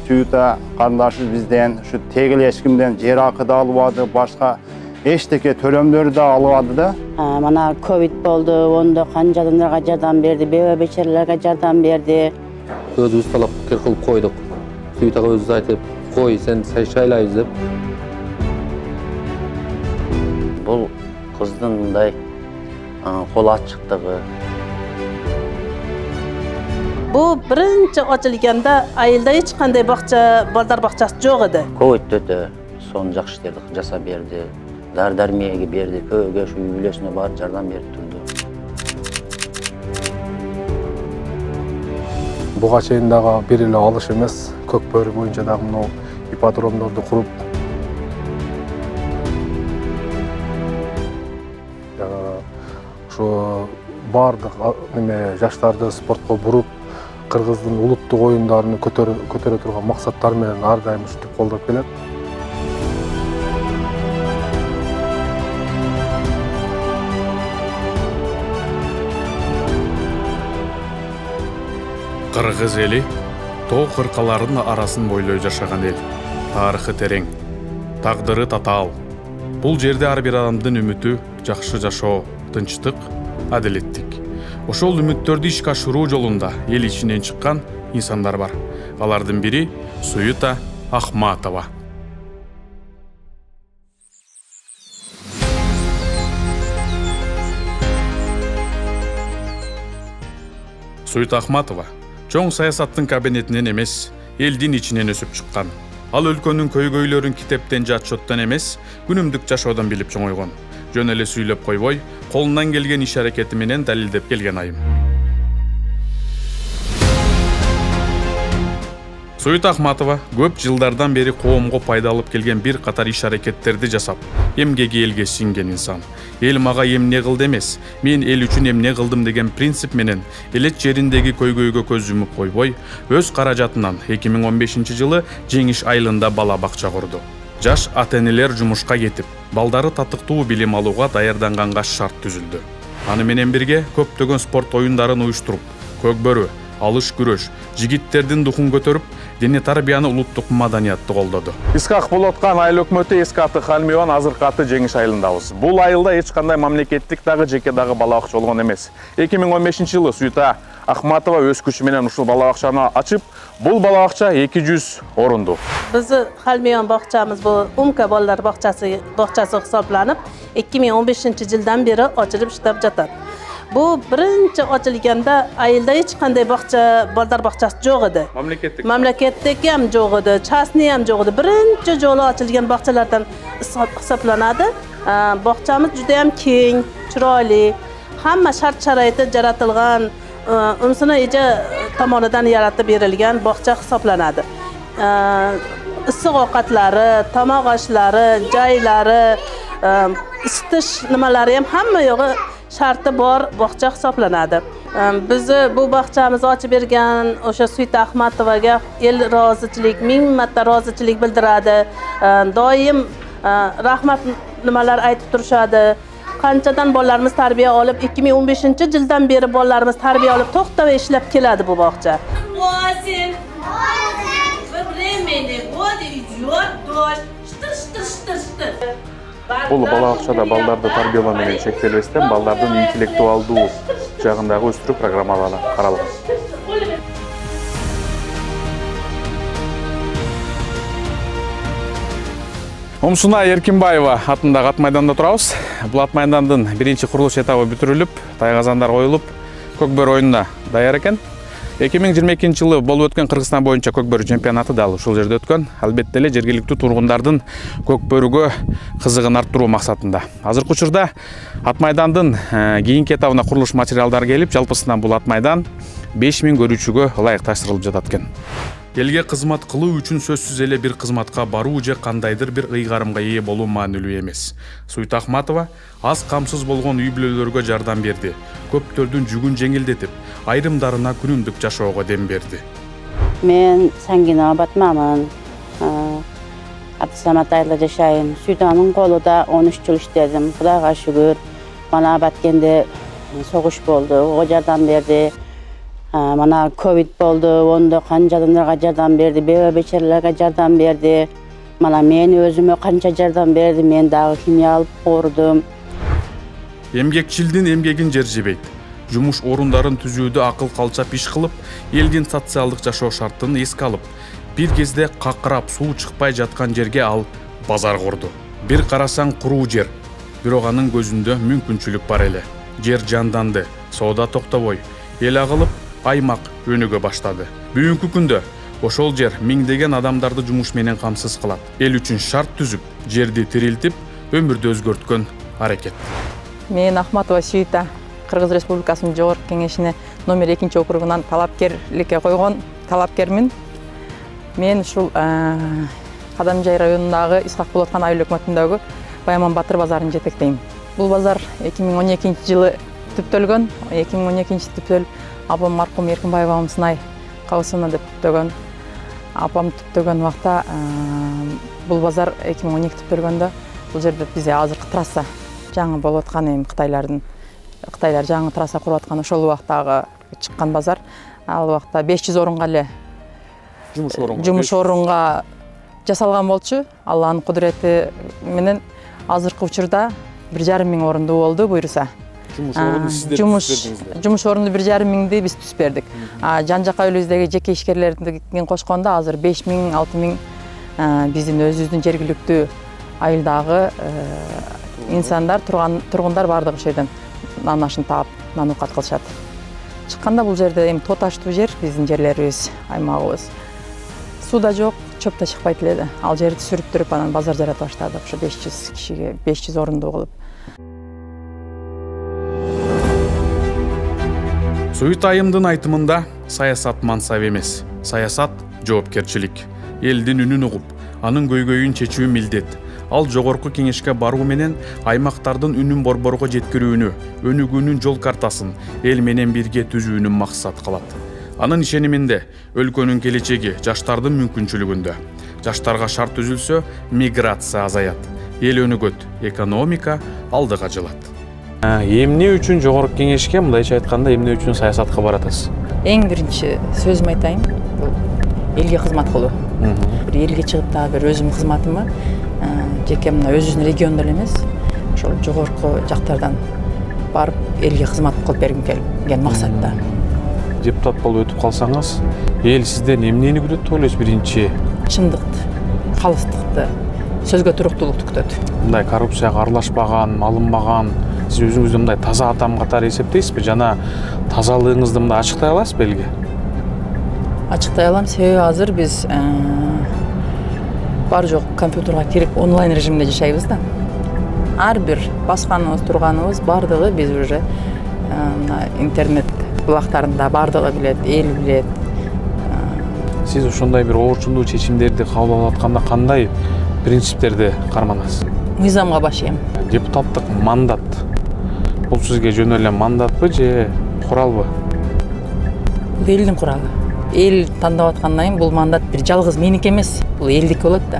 Suyuta kardeşimiz bizden şu tegil eşkimden jerakı da alıvadı, başka eşteke tölemleri de alıvadı da. Mana Covid boldu, onda kancalarga jardam berdi, bebe beçerilerge jardam berdi. Özümüz talap kılıp koyduk. Suyutaga özümüz aytıp, koy sen şaylayız dep. Бұл қыздың мындай қол açıqlığı. Bu birinchi ochilganda ayılda hech qanday balдар baqchasi yo'q edi. Covid o'tdi, son жақсы ishlarni жасап berdi. Dar-darmiyaga berdi, köyge şu yubilesine barib jardam berib turdi. Буга чейин дагы бир эле алыш эмес, көк бөрү боюнча дагы мына ипподромдорду куруп ошо бардык жаштарды спортко буруп, Кыргыздын улуттук оюндарын көтөрө турган максаттар менен ар дайым ушинтип колдоп келет. Кыргыз эли тоо кыркаларынын арасын бойлой жашаган эл. Тарыхы терең, тагдыры татаал. Бул жерде ар бир адамдын үмүтү жакшы жашоо, тынчтык, адилеттик. Ошол үмүттөрдү ишке ашыруу жолунда эл ичинен чыккан инсандар бар. Алардын бири Суюта Ахматова. Суюта Ахматова чоң саясаттын кабинетинен эмес, элдин ичинен өсүп чыккан. Ал өлкөнүн көйгөйлөрүн китептен же отчоттон эмес, күнүмдүк жашоодон билип чоңойгон. Жөн эле сүйлөп койбой, колунан келген иш аракети менен далилдеп келген айым. Суюта Ахматова көп жылдардан бери коомго пайда алып келген бир катар иш аракеттерди жасап, эмгеги элге сиңген инсан. Эл мага эмне кылды эмес, мен эл үчүн эмне кылдым деген принцип менен элет жериндеги көйгөйгө көз жумуп койбой, өз каражатынан 2015-жылы Жеңиш айылында бала бакча курду. Жаш ата-энелер жумушка кетип, балдары татыктуу билим алууга даярданганга шарт түзүлдү. Аны менен бирге көптөгөн спорт оюндарын уюштуруп, көкбөрү, алыш күрөш, жигиттердин духун көтөрүп, дене тарбияны улуттук маданиятты колдоду. Искак болуп аткан айыл өкмөтү эски аты Халмион, азыркы аты Жеңиш айылындабыз. Бул айылда эч кандай мамлекеттик дагы жеке дагы бала бакча болгон эмес. 2015-жылы Суюта Ахматова өз күчү менен ушул бала бакчаны ачып, бул бала бакча 200 орунду. Bizi Халмион бакчамыз бул Умка балдар бакчасы hisoblанып, 2015-жылдан бери ачылып иштеп жатат. Bu birinchi ochilganda ayılda hech qanday balдар baqchasi yo'q edi. Mamlakatdek ham yo'q edi, chasni ham yo'q edi. Birinchi jo'li ochilgan baqchalardan hisoblanadi. Baqchamiz juda ham keng, chiroyli, hamma shart-sharoiti yaratilgan, umsini eja tomonidan yaratib berilgan baqcha hisoblanadi. Issiq ovqatlari, tomoq oshlari, joylari, isitish nimalari ham hamma yo'g'i sharti bor bog'cha hisoblanadi. Biz bu bog'chamizni ochib bergan o'sha Suюта Ahmatovaga el rozichilik, ming marta rozichilik bildiradi. Doim rahmat nimalar aytib turishadi. Qanchadan bolalarimiz tarbiya olib, 2015-yildan beri bolalarimiz tarbiya olib, to'xtab ishlab keladi bu bog'cha. Бул бала бакчада балдарды тарбиялоо менен чектелбестен балдардын интеллектуалдуу жагындагы өстүрүү программалары каралган. Омсуна Эркинбаева атындагы ат майданда турабыз. Бул ат майдандын биринчи курулуш этабы бүтүрүлүп, тайгазандар коюлуп, көкбөр оюнуна даяр экен. 2022-жылы болуп өткөн Кыргызстан боюнча көкбөрү чемпионаты да ушул жерде өткөн. Албетте эле жергиликтүү тургундардын көкбөрүгө кызыгын арттыруу максатында. Азыркы учурда ат майдандын кийинки этабына курулуш материалдары келип, жалпысынан бул ат майдан 5000 көрүүчүгө ылайыкташтырылып жатат экен. Элге кызмат кылуу үчүн сөзсүз эле бир кызматка баруу же кандайдыр бир ыйгарымга ээ болуу маанилүү эмес. Суюта Ахматова аз камсыз болгон үй бүлөлөргө жардам берди. Көптөрдүн жүгүн жеңилдетип, айрымдарына күнүмдүк жашоого дем берди. Мен Сангина Батмамын. Абдысамат айылда жашайын. Суютанын колунда 13 жыл иштедим. Кудайга шүгүр. Мана баткенде согуш болду. Ого жардам берди. Mana Covid boldu, onda kança adamlarga jardam berdi, bebe beçerilerge jardam berdi. Mana men özüme kança jardam berdi, men dagы химия алып кордum. Эмгекчилдин эмгегин жер жебейт. Жумуш орундарын түзүүдө акыл калчап иш кылып, элдин социалдык жашоо шартын эске алып, бир кезде какырап суу чыкпай жаткан жерге ал базар курду. Бир карасаң куруу жер, бирок анын көзүндө мүмкүнчүлүк бар эле. Жер жанданды, соода токтобой, эл агылып, аймак өнүгө баштады. Бүгүнкү күндө ошол жер миңдеген адамдарды жумуш менен камсыз кылат. Эл үчүн шарт түзүп, жерди тирилтип, өмүрдү өзгөрткөн аракет. Мен Ахматова Сүйүта, Кыргыз Республикасынын Жогорку Кеңешине номер 2 округунан талапкерликке койгон талапкермин. Мен ушул Кадамжай районундагы Исхак Болоткан айыл өкмөтүндөгү Байман Батыр базарын жетектейм. Бул базар 2012-жылы түптөлгөн. 2012 түптөл апам маркум Эркинбаева Амсынай кабысына деп түптөгөн. Апам түптөгөн убакта бул базар 2012 түптөлгөндө бул жерде бизде азыркы трасса жаңы болуп аткан, эми Кытайлар жаңы трасса куруп аткан ошол убактагы чыккан базар. Ал убакта 500 орунга эле жумуш орунга жасалган болчу. Алланын кудурети менен азыркы учурда 1,5 миң орундуу болду буйруса. Жумуш орунду 1,5 миңди биз түзүп бердик. Жан жакка өлүбүздөгү жеке ишкерлердин кошкондо азыр 5 миң, 6 миң биздин өзүбүздүн жергиликтүү айылдагы инсандар, тургундар бардыгы ошол жерден нан ашын таап, нан укат кылышат. Чыкканда бул жерде эми тоо таштуу жер, биздин жерлерибиз, аймагыбыз. Суу да жок, чөп да чыкпайт эле. Ал жерди сүрүптүрүп анан базар жарата баштадык. Ошо 500 кишиге 500 орундуу кылып. Суйт айымдын айтымында саясат мансап эмес, саясат жоопкерчилик. Элдин үнүн угуп, анын көйгөйүн чечүү милдет. Ал жогорку кеңешке баруу менен аймактардын үнүн борборго жеткирүүнү, өнүгүүнүн жол картасын эл менен бирге түзүүнү максат кылат. Анын ишениминде өлкөнүн келечеги жаштардын мүмкүнчүлүгүндө. Жаштарга шарт түзүлсө, миграция азаят. Эл өнүгөт, экономика алдыга жылат. Эмне үчүн жогорку кеңешке, мындайча айтканда, эмне үчүн саясатка баратасыз? Эң биринчи сөзүм айтайын, бул элге кызмат кылуу. Бир элге чыгып да бир өзүмдүн кызматымы жеке мына өзүбүздүн региондо эле эмес, ошол жогорку жактардан барып элге кызмат кылып бергим келген максатта. Депутат болуп өтүп калсаңыз, эл сизден эмнени күтөт деп ойлойсуз биринчи? Чындыкты, калыстыкты, сөзгө туруктуулукту күтөт. Мындай коррупцияга аралашпаган, алынбаган, сиз өзүңүздү мындай таза адам катары эсептейсизби? Жана тазалыгыңызды мындай ачыктай аласызбы элге? Ачыктай алам, себеби азыр биз бар жок компьютерге кирип онлайн режимде жашайбыз да. Ар бир басканыбыз, турганыбыз бардыгы биз уже интернет булактарында бардыгы билет, эл билет. Сиз ошондой бир оорчундуу чечимдерди кабыл алып атканда кандай принциптерди карманасыз? Мыйзамга баш ийем. Депутаттык мандат. Бул сизге жөн эле мандатпы же куралбы? Бул элдин куралы. Эл тандап аткандан кийин бул мандат бир жалгыз меники эмес, бул элдики болот да.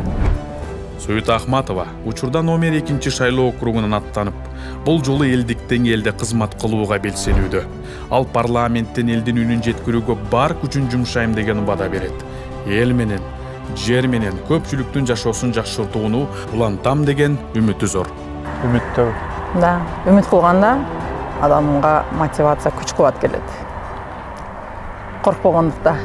Суйта Ахматова учурда номер 2 шайлоо округунан аттанып, бул жолу элдиктен элде кызмат кылууга белсенүүдө. Ал парламенттен элдин үнүн жеткирүүгө бар күчүн жумшайм деген убада берет. Эл менен, жер менен көпчүлүктүн жашоосун жакшыртууну улантам деген үмүтү зор. Үмүттө. Да, үмүт кылганда адамга мотивация, күч кубат келет. Коркпогондукта